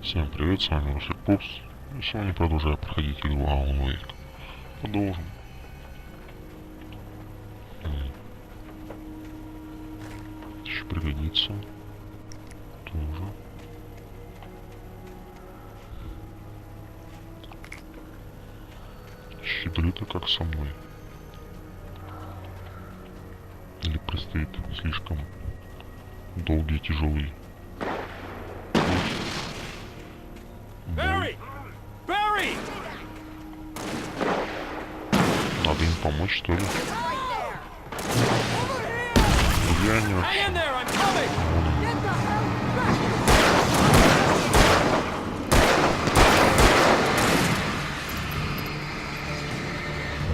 Всем привет, с вами Руслик Пупс. И сегодня продолжаю проходить игру Alan Wake. Продолжим. Еще пригодится. Тоже. Щедры-то как со мной. Или предстоит слишком долгий и тяжелый. Надо им помочь, что ли? Где они вообще?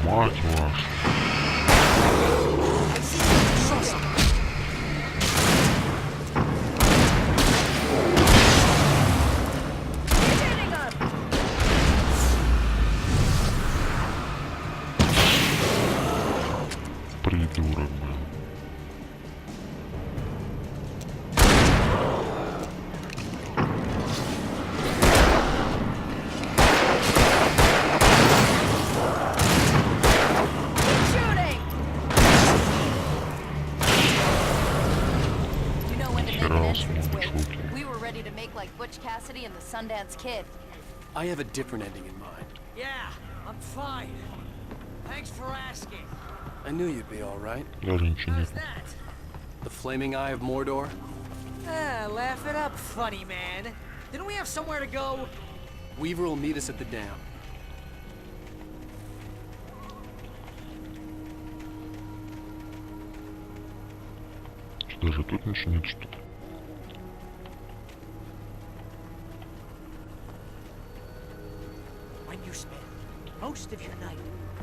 Мать вашу. Придурок, блин. I have a different ending in mind. Yeah, I'm fine. Thanks for asking. I knew you'd be all right. Даже ничего How's нет. that? The flaming eye of Mordor? Ah, laugh it up, funny man. Didn't we have somewhere to go? Weaver will meet us at the dam. Что, даже тут ничего нет, что ли? When you spend most of your night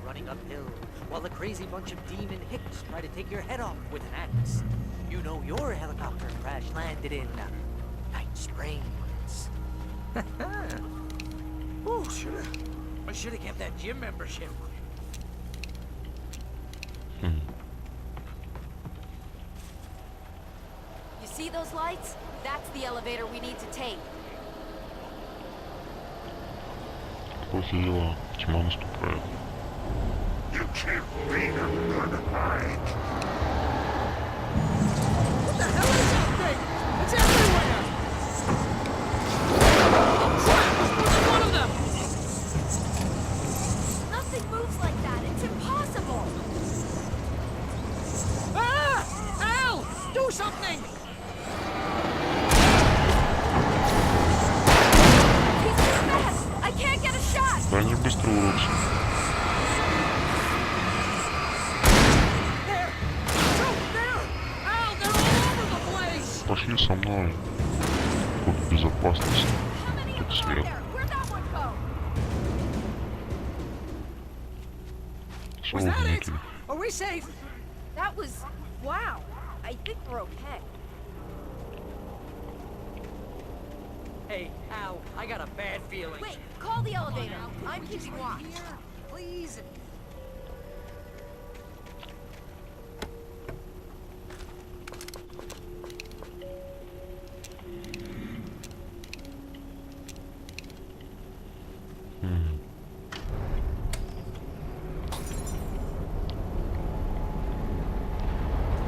running uphill while the crazy bunch of demon hicks try to take your head off with an axe, you know your helicopter crash landed in Night Springs. Oh, I should have kept that gym membership. You see those lights? That's the elevator we need to take. Плохие дела. Тьма наступает. You can't beat a good fight. What the hell is that thing? It's everywhere! Oh crap! There's one of them! Nothing moves like that. It's impossible. Ah! Al! Do something! He's too fast. I can't get a shot. Да они быстро уродцы. There! Shoot! There! Al, they're all over the place! Пошли со мной. Тут безопасность. How many of Тут them are свет. there? Where'd that one go? Was that it? Сложненький. Are we safe? That was... wow. I think we're okay. Hey, Al, I got a bad feeling. Wait, call the elevator. I'm keeping watch. Here, please.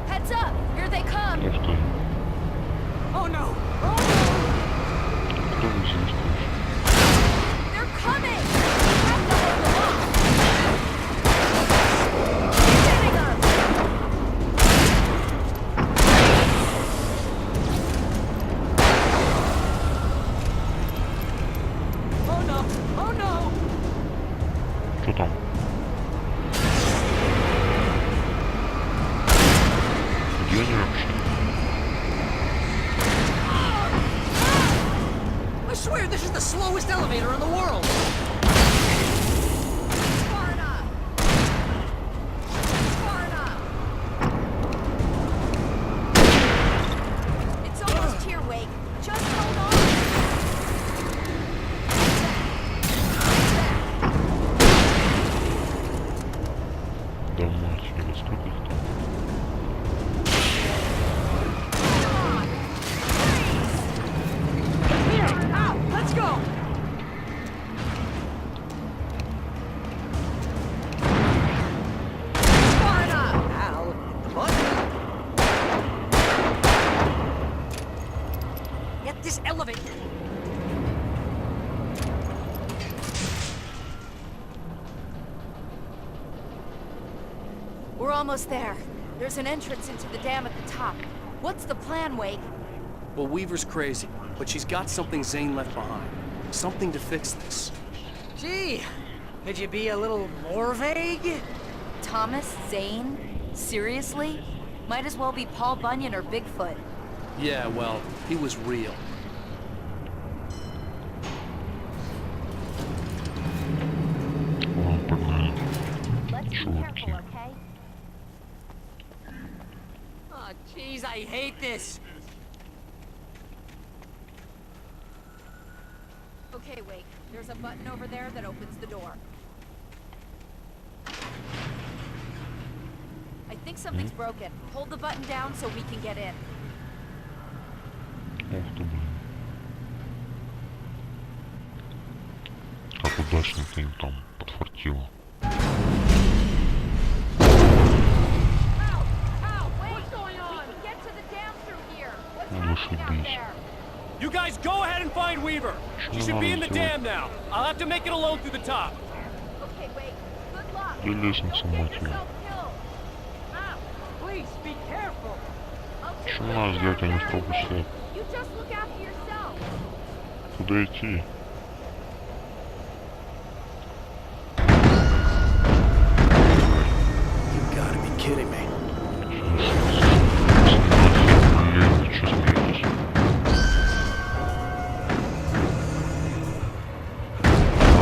Heads up! Here they come! Ух ты. Oh no! Oh Кто вы здесь тоже? They're coming! We have to hold them off! Hitting them! no! Oh no! Oh no! Что там? Где они вообще? I swear this is the slowest elevator in the world! Far enough! Far enough! It's almost here, Wake. Just hold on! Да мать его, сколько их там? Come on! Here, out! Let's of it. We're almost there. There's an entrance into the dam at the top. What's the plan, Wake? Well, Weaver's crazy, but she's got something Zane left behind. Something to fix this. Gee, could you be a little more vague? Thomas Zane? Seriously? Might as well be Paul Bunyan or Bigfoot. Yeah, well, he was real. Ладно, погнали. Let's be Чуваки. careful, okay? Oh, jeez, I hate this. Okay, Wake. There's a button over there that opens the door. I think something's broken. Hold the button down so we can get in. Ух ты, блин. Как удачно-то им там подфартило. Ow! Ow! Wait! What's going on? We can get to the dam through here. What's Ну, happening out зашибись. there? You guys go ahead and find Weaver. She should be in the dam now. I'll have to make it alone through the top. Okay, wait. Good luck. Где лестница, Don't get мать её? yourself killed. Ow, please be careful. I'll take Что good надо сделать, care они of в толпу everything. сидят? You just look after yourself. Куда идти? You gotta be kidding me. Блин, вы чё смеетесь?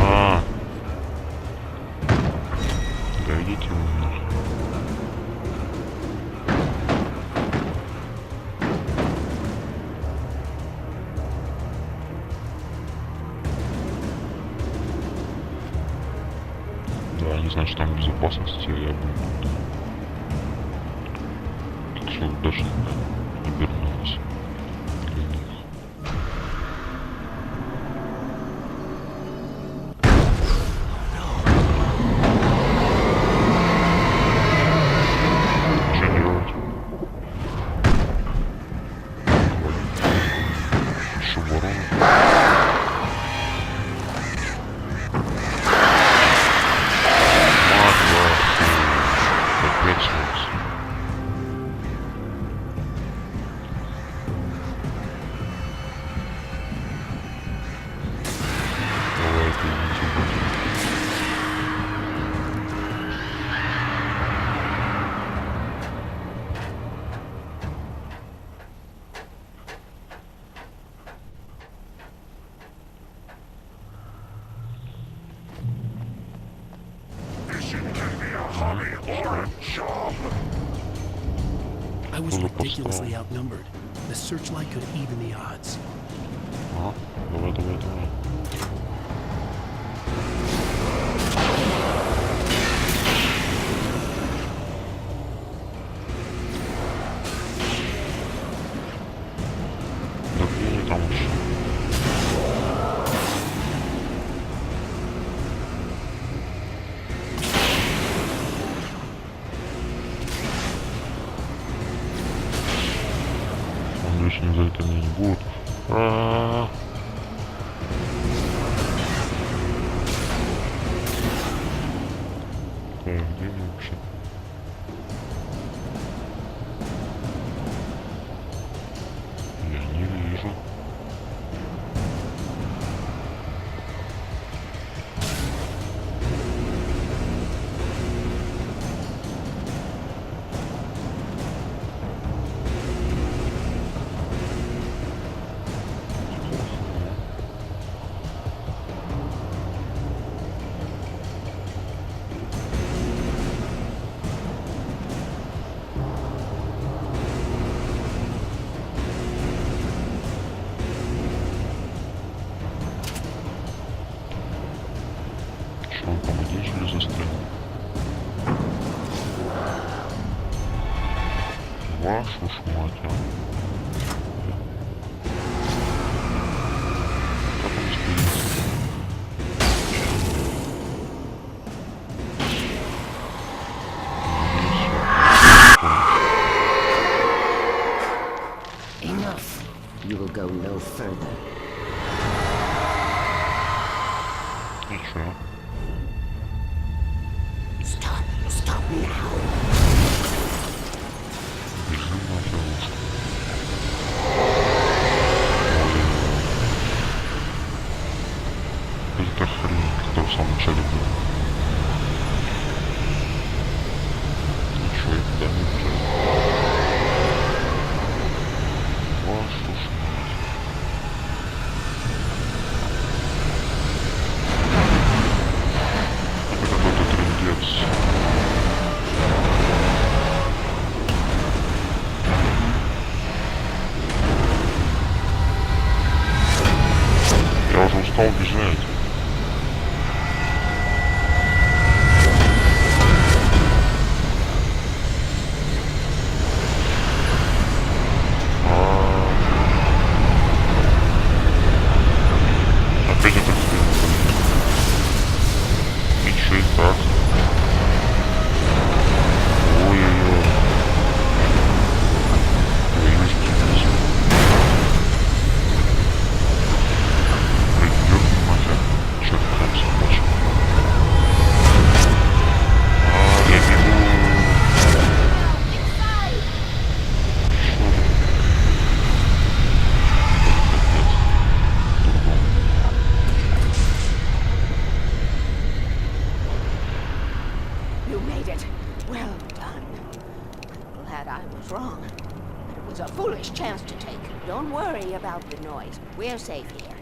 А. Да идите вы нахуй. Да, они знают, что там безопасности, а я бы да. Как все удачно обернулось для них. Что делать? Еще ворона. Мать вашу. Опять солнце. Давайте, идите, идите. Mission can be a hobby or a job. I was Было ridiculously поставлено. outnumbered. The searchlight could even the odds. А, давай, давай, давай. Да где они там вообще? Он вечно за это меня не будут. А-а-а. Так, где они вообще? Я не вижу. Что, он помогите застрял? Вашу ж мать, а. Как он стоит? Enough. You will go no further. Ничего. Stop now. Безумная ловушка. Это хрень, которая в самом начале была. Ничего, я туда не бежал. Вашу ж мать. Это какой-то трындец. Я уже устал бежать. Опять это хрень. Ничего и так. Ой-ой-ой. Боюсь, что что-то там собачка. Я бегу. You made it. Well done. I'm glad I was wrong. But it was a foolish chance to take. Don't worry about the noise. We're safe here.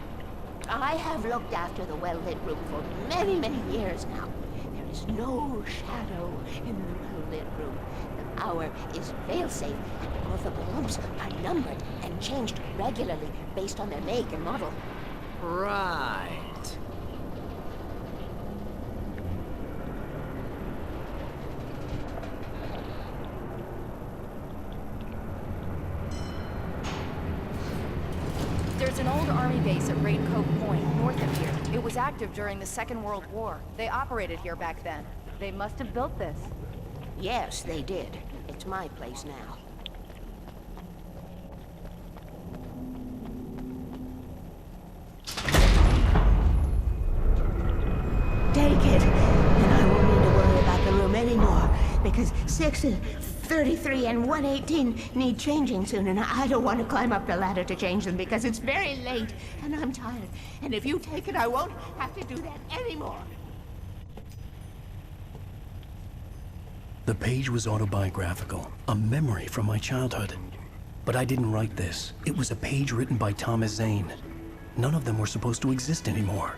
I have looked after the well-lit room for many, many years now. There is no shadow in the well-lit room. The power is fail-safe, and all the bulbs are numbered and changed regularly based on their make and model. Right. There's an old army base at Raincoat Point, north of here. It was active during the Second World War. They operated here back then. They must have built this. Yes, they did. It's my place now. Take it, and I won't need to worry about the room anymore, because 6 and 33 and 118 need changing soon, and I don't want to climb up the ladder to change them because it's very late, and I'm tired. And if you take it, I won't have to do that anymore. The page was autobiographical, a memory from my childhood. But I didn't write this. It was a page written by Thomas Zane. None of them were supposed to exist anymore.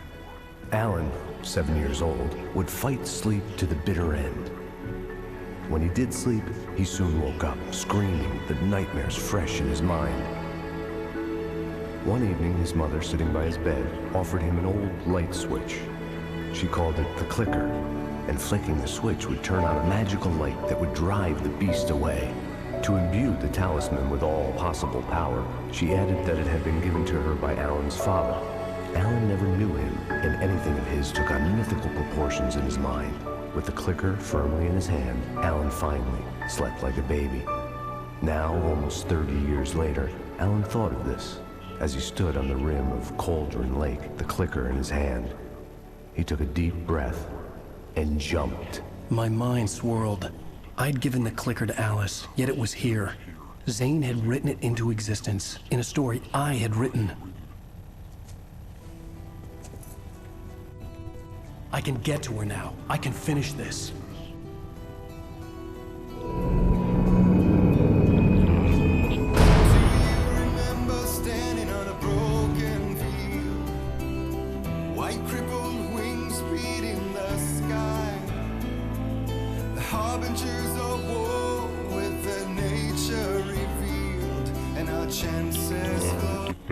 Alan, 7 years old, would fight sleep to the bitter end. When he did sleep, he soon woke up, screaming, the nightmares fresh in his mind. One evening, his mother, sitting by his bed, offered him an old light switch. She called it the clicker, and flicking the switch would turn on a magical light that would drive the beast away. To imbue the talisman with all possible power, she added that it had been given to her by Alan's father. Alan never knew him, and anything of his took on mythical proportions in his mind. With the clicker firmly in his hand, Alan finally slept like a baby. Now, almost 30 years later, Alan thought of this as he stood on the rim of Cauldron Lake, the clicker in his hand. He took a deep breath and jumped. My mind swirled. I'd given the clicker to Alice, yet it was here. Zane had written it into existence, in a story I had written. I can get to her now. I can finish this.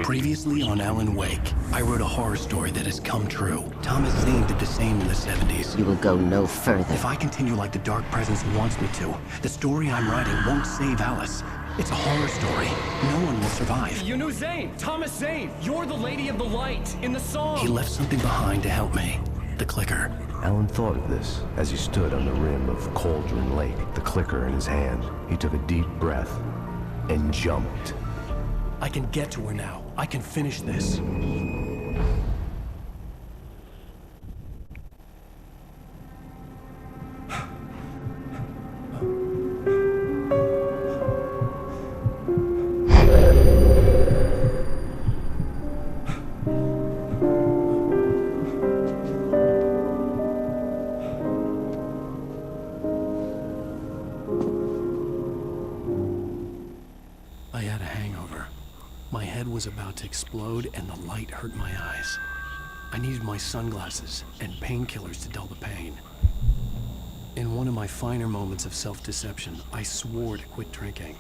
Previously on Alan Wake, I wrote a horror story that has come true. Thomas Zane did the same in the 70s. You will go no further. If I continue like the Dark Presence wants me to, the story I'm writing won't save Alice. It's a horror story. No one will survive. You knew Zane! Thomas Zane! You're the Lady of the Light in the song! He left something behind to help me. The clicker. Alan thought of this as he stood on the rim of Cauldron Lake, the clicker in his hand. He took a deep breath and jumped. I can get to her now. I can finish this. was about to explode and the light hurt my eyes. I needed my sunglasses and painkillers to dull the pain. In one of my finer moments of self-deception, I swore to quit drinking.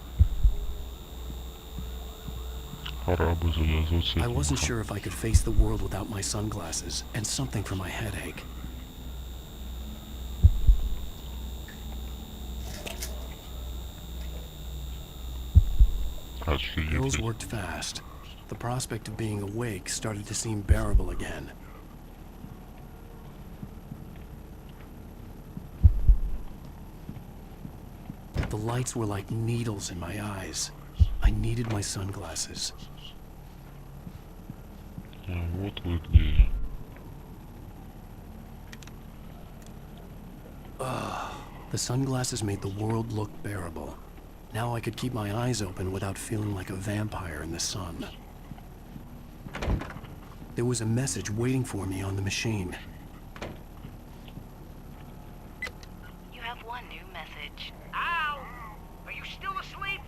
Пора бы завязывать с I этим. wasn't sure if I could face the world without my sunglasses and something for my headache. Pills worked fast. The prospect of being awake started to seem bearable again. The lights were like needles in my eyes. I needed my sunglasses. Вот вы где. The sunglasses made the world look bearable. Now I could keep my eyes open without feeling like a vampire in the sun. There was a message waiting for me on the machine. You have one new message. Al! Are you still asleep?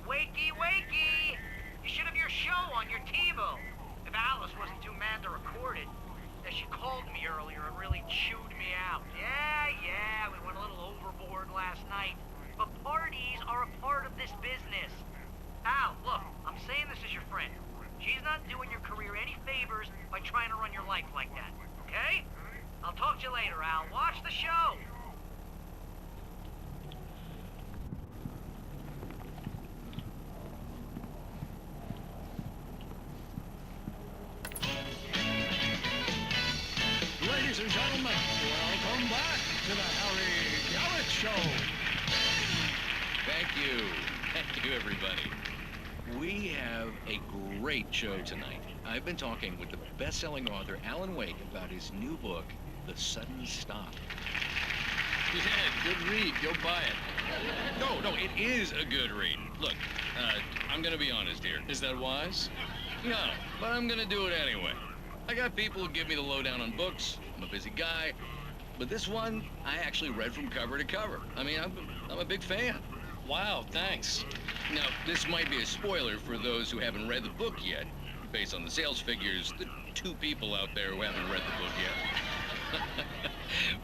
Wakey, wakey! You should have your show on your TiVo. If Alice wasn't too mad to record it, then she called me earlier and really chewed me out. Yeah, we went a little overboard last night. But parties are a part of this business. Al, look, I'm saying this as your friend. She's not doing your career any favors by trying to run your life like that, okay? I'll talk to you later, Al. Watch the show. Ladies and gentlemen, welcome back to the Harry Garrett Show. Thank you. Thank you, everybody. We have a great show tonight. I've been talking with the best-selling author Alan Wake about his new book, The Sudden Stop. Yeah, good read. Go buy it. No, it is a good read. Look, I'm gonna be honest here. Is that wise? No, but I'm gonna do it anyway. I got people who give me the lowdown on books. I'm a busy guy. But this one, I actually read from cover to cover. I mean, I'm a big fan. Wow, thanks. Now, this might be a spoiler for those who haven't read the book yet. Based on the sales figures, the 2 people out there who haven't read the book yet.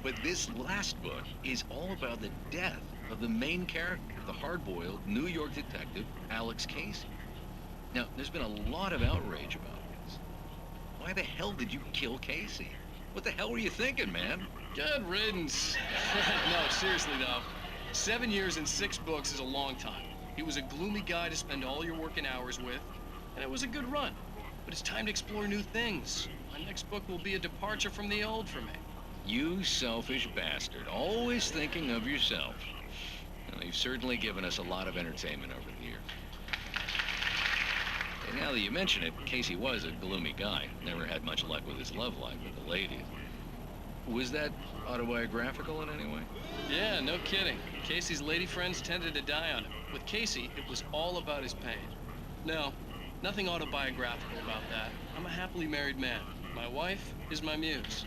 But this last book is all about the death of the main character, the hard-boiled New York detective, Alex Casey. Now, there's been a lot of outrage about this. Why the hell did you kill Casey? What the hell were you thinking, man? Good riddance. No, seriously though. 7 years and 6 books is a long time. He was a gloomy guy to spend all your working hours with, and it was a good run. But it's time to explore new things. My next book will be a departure from the old for me. You selfish bastard, always thinking of yourself. Well, you've certainly given us a lot of entertainment over the years. And now that you mention it, Casey was a gloomy guy. Never had much luck with his love life with the ladies. Was that autobiographical in any way? Yeah, no kidding. Casey's lady friends tended to die on him. With Casey, it was all about his pain. No, nothing autobiographical about that. I'm a happily married man. My wife is my muse.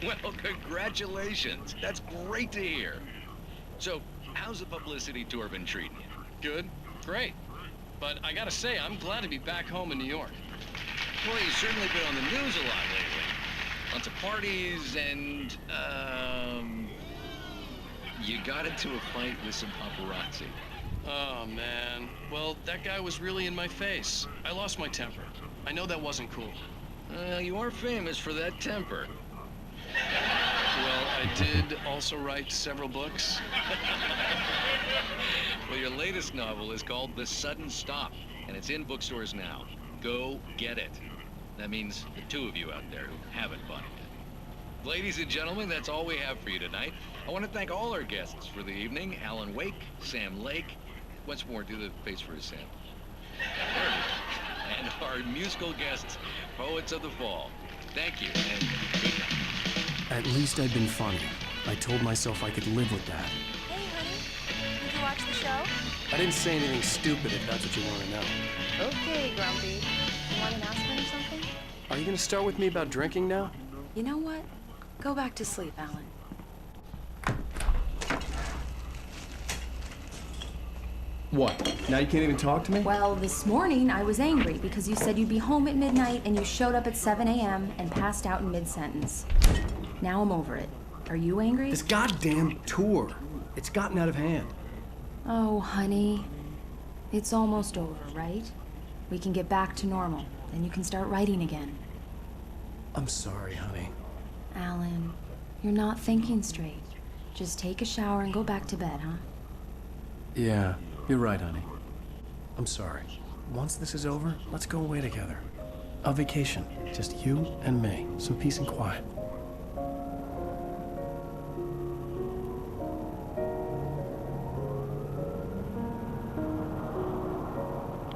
Well, congratulations. That's great to hear. So, how's the publicity tour been treating you? Good, great. But I gotta say, I'm glad to be back home in New York. Well, you've certainly been on the news a lot lately. Lots of parties and, you got into a fight with some paparazzi. Oh, man. Well, that guy was really in my face. I lost my temper. I know that wasn't cool. You are famous for that temper. Well, I did also write several books. Well, your latest novel is called The Sudden Stop, and it's in bookstores now. Go get it. That means the 2 of you out there who haven't bought it yet. Ladies and gentlemen, that's all we have for you tonight. I want to thank all our guests for the evening. Alan Wake, Sam Lake. Once more, do the face for his Sam. And our musical guests, Poets of the Fall. Thank you, and good night. At least I'd been funny. I told myself I could live with that. Hey, honey. Did you watch the show? I didn't say anything stupid if that's what you want to know. Okay, Grumpy. You want an aspirin or something? Are you going to start with me about drinking now? You know what? Go back to sleep, Alan. What? Now you can't even talk to me? Well, this morning I was angry because you said you'd be home at midnight and you showed up at 7 a.m. and passed out in mid-sentence. Now I'm over it. Are you angry? This goddamn tour. It's gotten out of hand. Oh, honey. It's almost over, right? We can get back to normal. Then you can start writing again. I'm sorry, honey. Alan, you're not thinking straight. Just take a shower and go back to bed, huh? Yeah, you're right, honey. I'm sorry. Once this is over, let's go away together. A vacation. Just you and me. Some peace and quiet.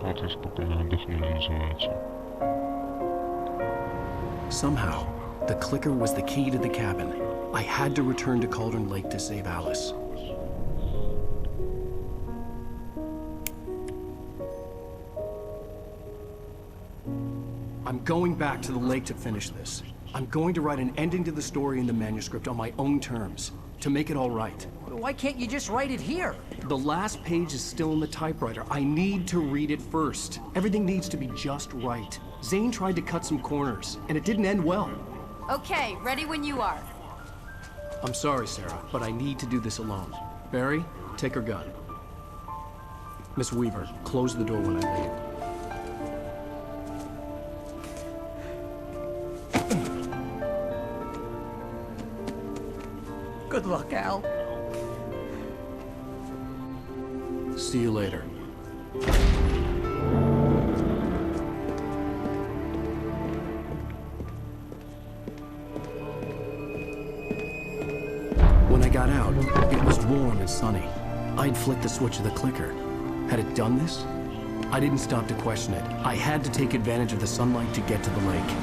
Вот и спокойно отдохнули, называется. Somehow, the clicker was the key to the cabin. I had to return to Cauldron Lake to save Alice. I'm going back to the lake to finish this. I'm going to write an ending to the story in the manuscript on my own terms, to make it all right. Why can't you just write it here? The last page is still in the typewriter. I need to read it first. Everything needs to be just right. Zane tried to cut some corners, and it didn't end well. Okay, ready when you are. I'm sorry, Sarah, but I need to do this alone. Barry, take her gun. Miss Weaver, close the door when I leave. Good luck, Al. See you later. When I got out, it was warm and sunny. I'd flicked the switch of the clicker. Had it done this? I didn't stop to question it. I had to take advantage of the sunlight to get to the lake.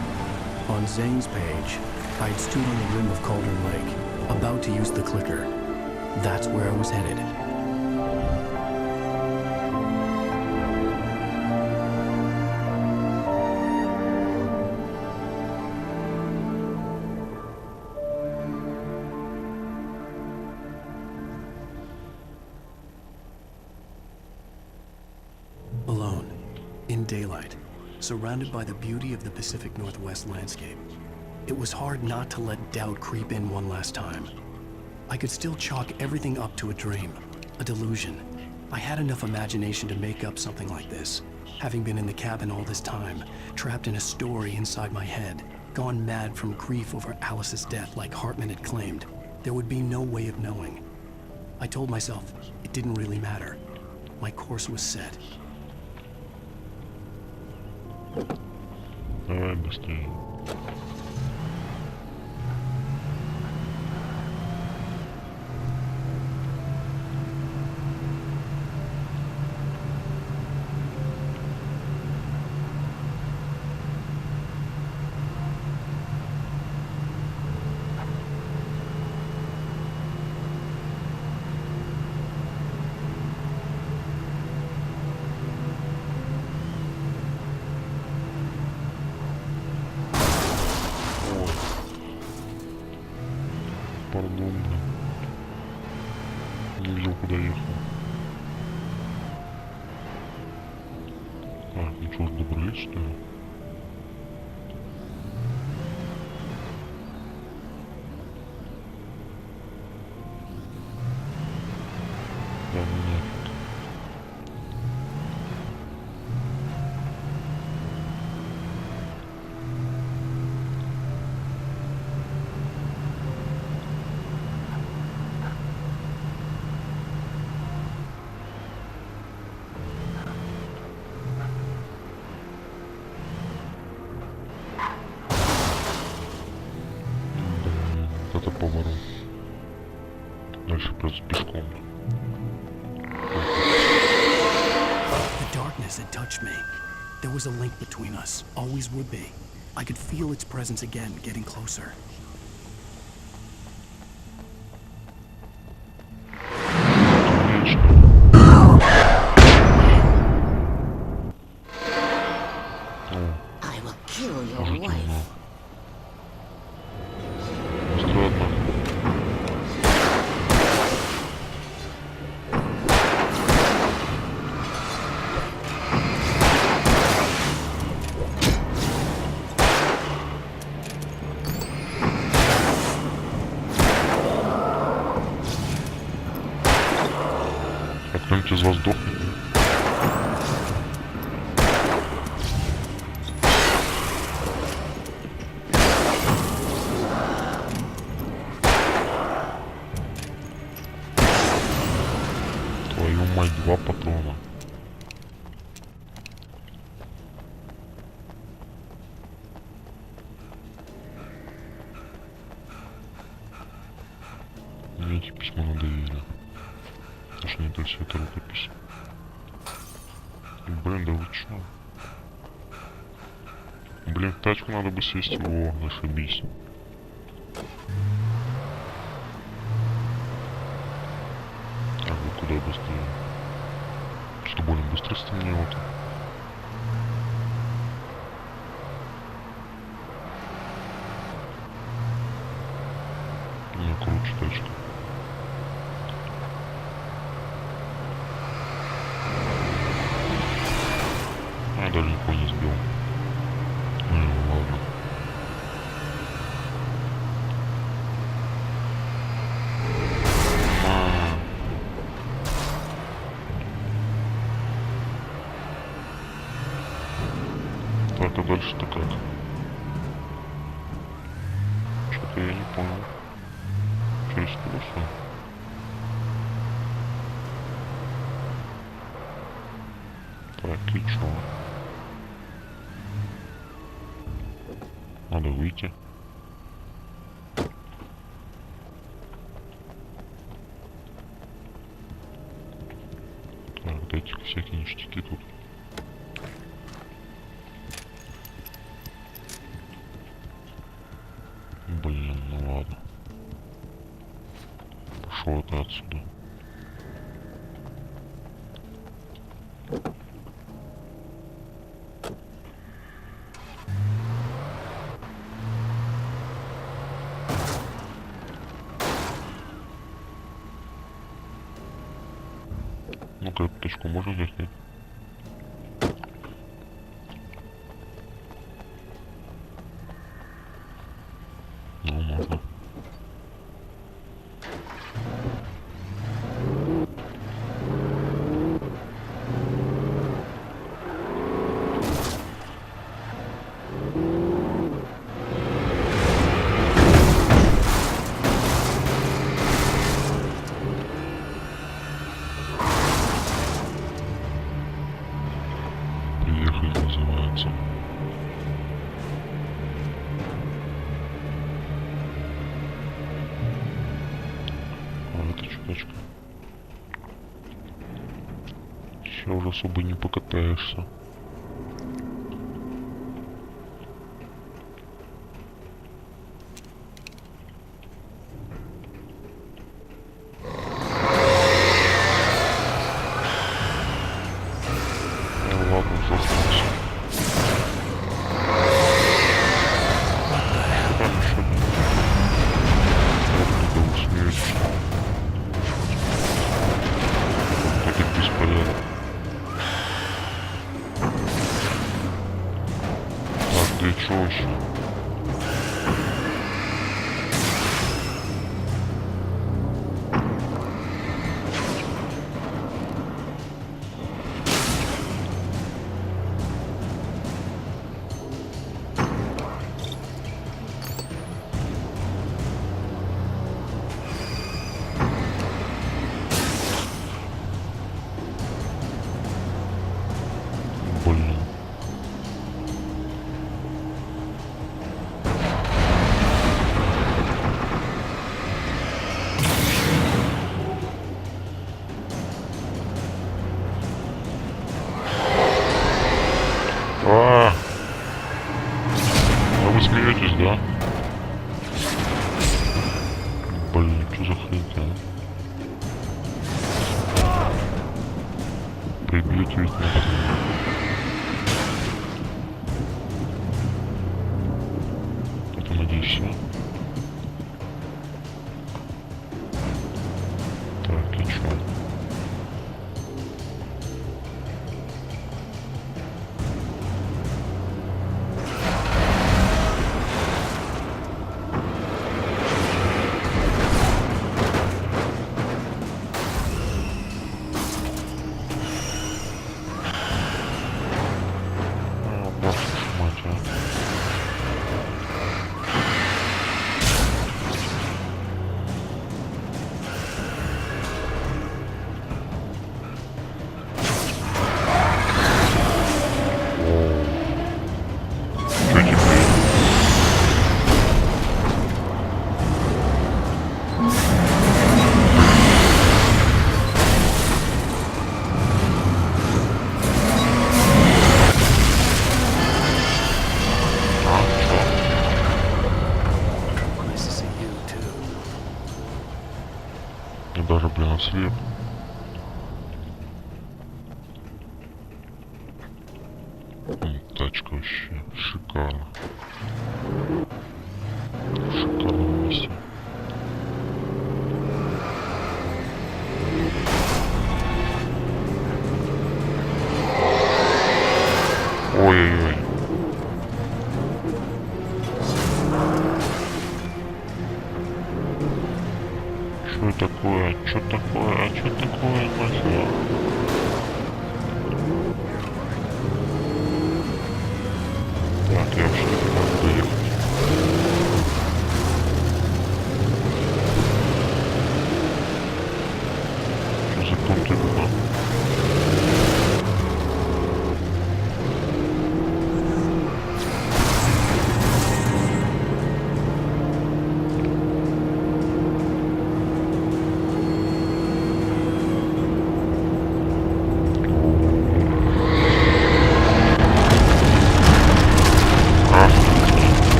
On Zane's page, I'd stood on the rim of Cauldron Lake, about to use the clicker. That's where I was headed. Alone, in daylight, surrounded by the beauty of the Pacific Northwest landscape. It was hard not to let doubt creep in one last time. I could still chalk everything up to a dream, a delusion. I had enough imagination to make up something like this, having been in the cabin all this time, trapped in a story inside my head, gone mad from grief over Alice's death like Hartman had claimed. There would be no way of knowing. I told myself it didn't really matter. My course was set. Давай быстрее. Пардон, блин. Не видел, куда ехал. А, ну что, добрались, что ли? Да, нет. Это поворот. Дальше просто пешком. The darkness had touched me. There was a link between us, always would be. I could feel its presence again, getting closer. I will kill your wife. кто-нибудь из вас сдохнет? Твою мать, 2 патрона. Мне эти письма надоели. Точнее, это все это рукопись. Блин, да вы чё? Блин, тачку надо бы сесть. О, зашибись. Так, вы куда быстрее? Что больно быстро стемнело-то? Ну, круче тачка. А, даже никого не сбил. Ну, ладно. Так, а дальше-то как? Что-то я не понял. Через колесо? Так, и чё? Надо выйти. Так, дайте-ка всякие ништяки тут. Блин, ну ладно. Пошел это отсюда. Ну-ка, эту точку можно взять, нет? Ну, можно. Приехали, называется. А это чуточка. Сейчас уже особо не покатаешься. Ну ладно, заснусь. Хорошо. Вот туда усмеешься. Таких беспорядок. Так, ты чё вообще? Блин. А вы смеетесь, да? Блин, что за хрень-то, а? Прибьете ведь надо. Это, надеюсь, все. Так, и чё? даже, блин, ослеп. Тачка вообще шикарно. В шикарном месте. Ой-ой-ой. Что такое? Что такое? Что такое, мать? Так, я вообще не могу доехать. Что за пункт это был?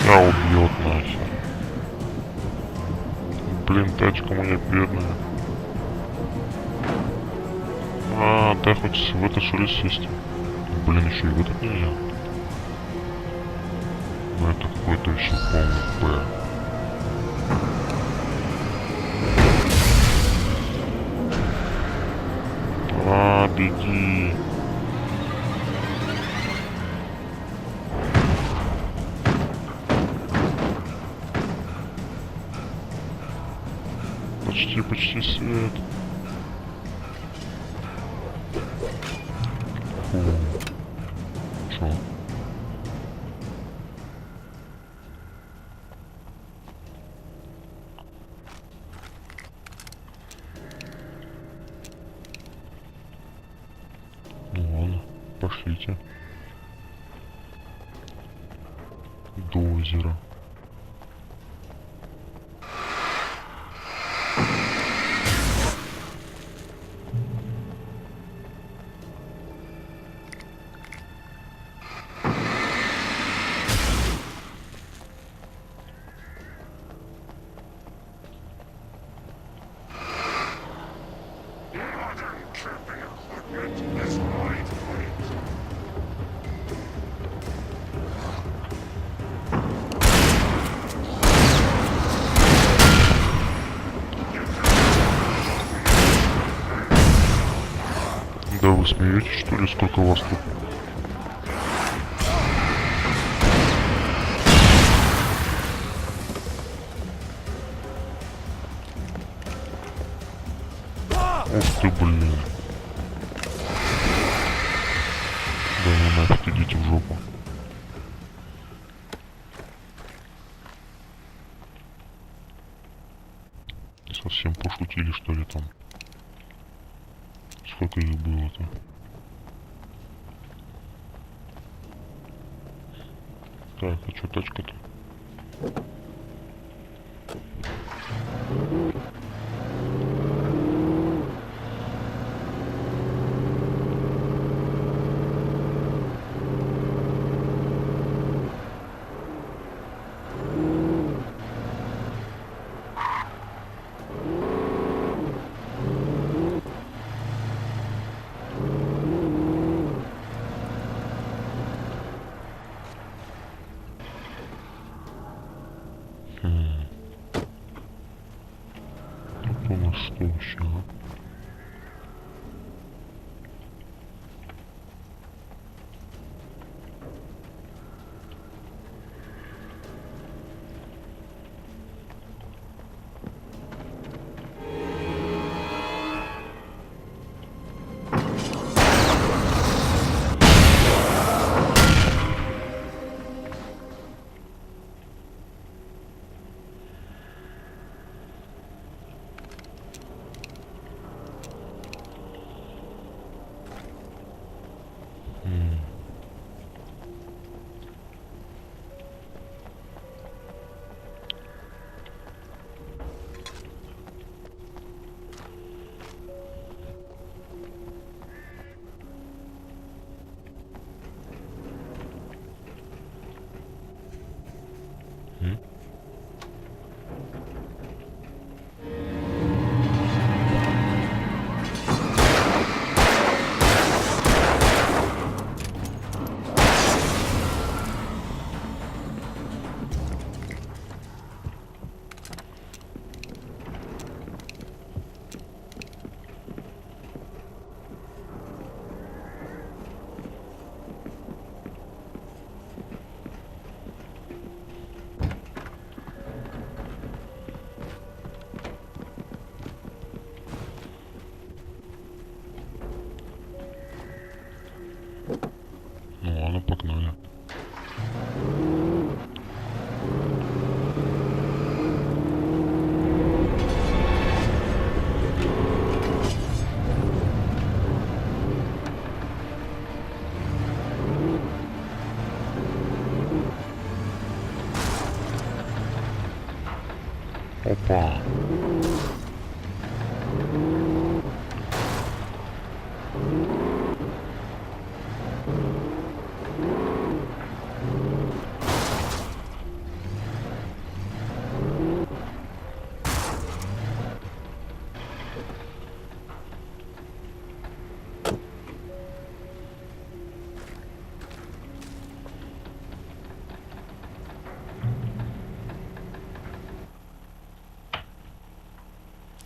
Ща убьет нахер. Блин, тачка моя бедная. Дай хоть в это что ли сесть. Блин, еще и в этот нельзя. Ну это какой-то еще полный Б. Беги. Почти свет. Шо? Ну ладно, пошлите. До озера. Да вы смеетесь, что ли, сколько вас тут? Ух ты, блин. Да ну нафиг, идите в жопу. Совсем пошутили, что ли, там? Сколько их было-то? Так, а что тачка-то? погнали. Опа.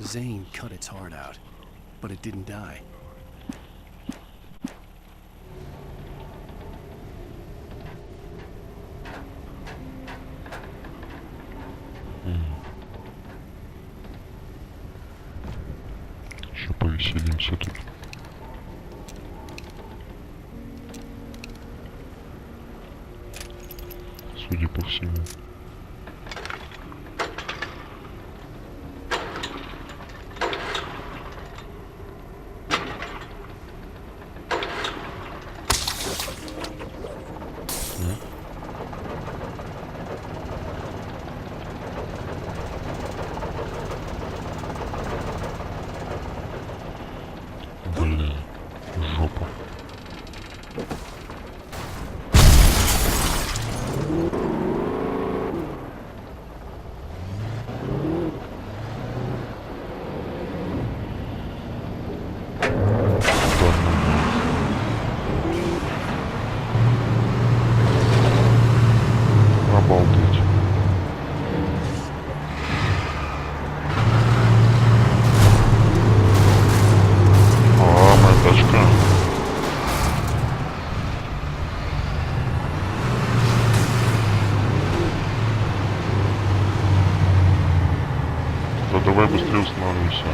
Zane cut its heart out, but it didn't die. Еще повеселимся тут. Судя по всему. Блин, жопа. Обалдеть. Моя тачка. Да давай быстрее устанавливайся.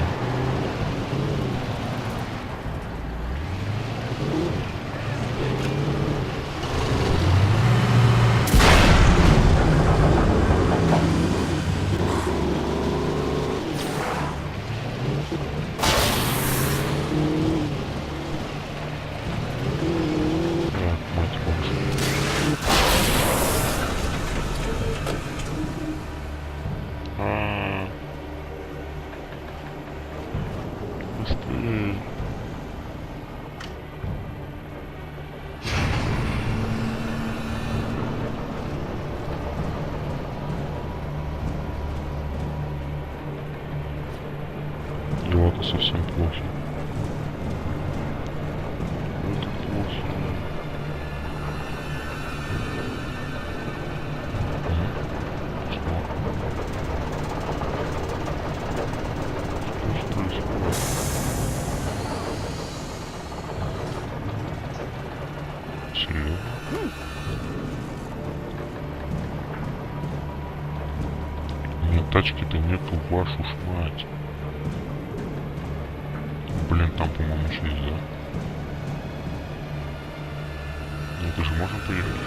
Быстрее. Дела-то совсем плохи. Это плохи. Что происходит? Серьезно? У меня тачки-то нету, вашу ж мать. Блин, там, по-моему, еще есть, да? Ну, это же можно поехать?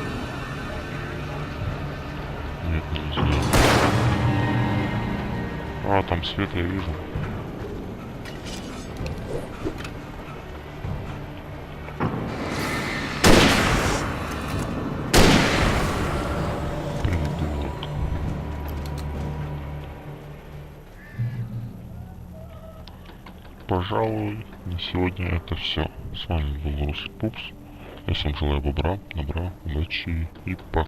Нет, нельзя. А, там свет я вижу. Придурок. Пожалуй, на сегодня это все. С вами был Русский Пупс. Я всем желаю добра, удачи и пока.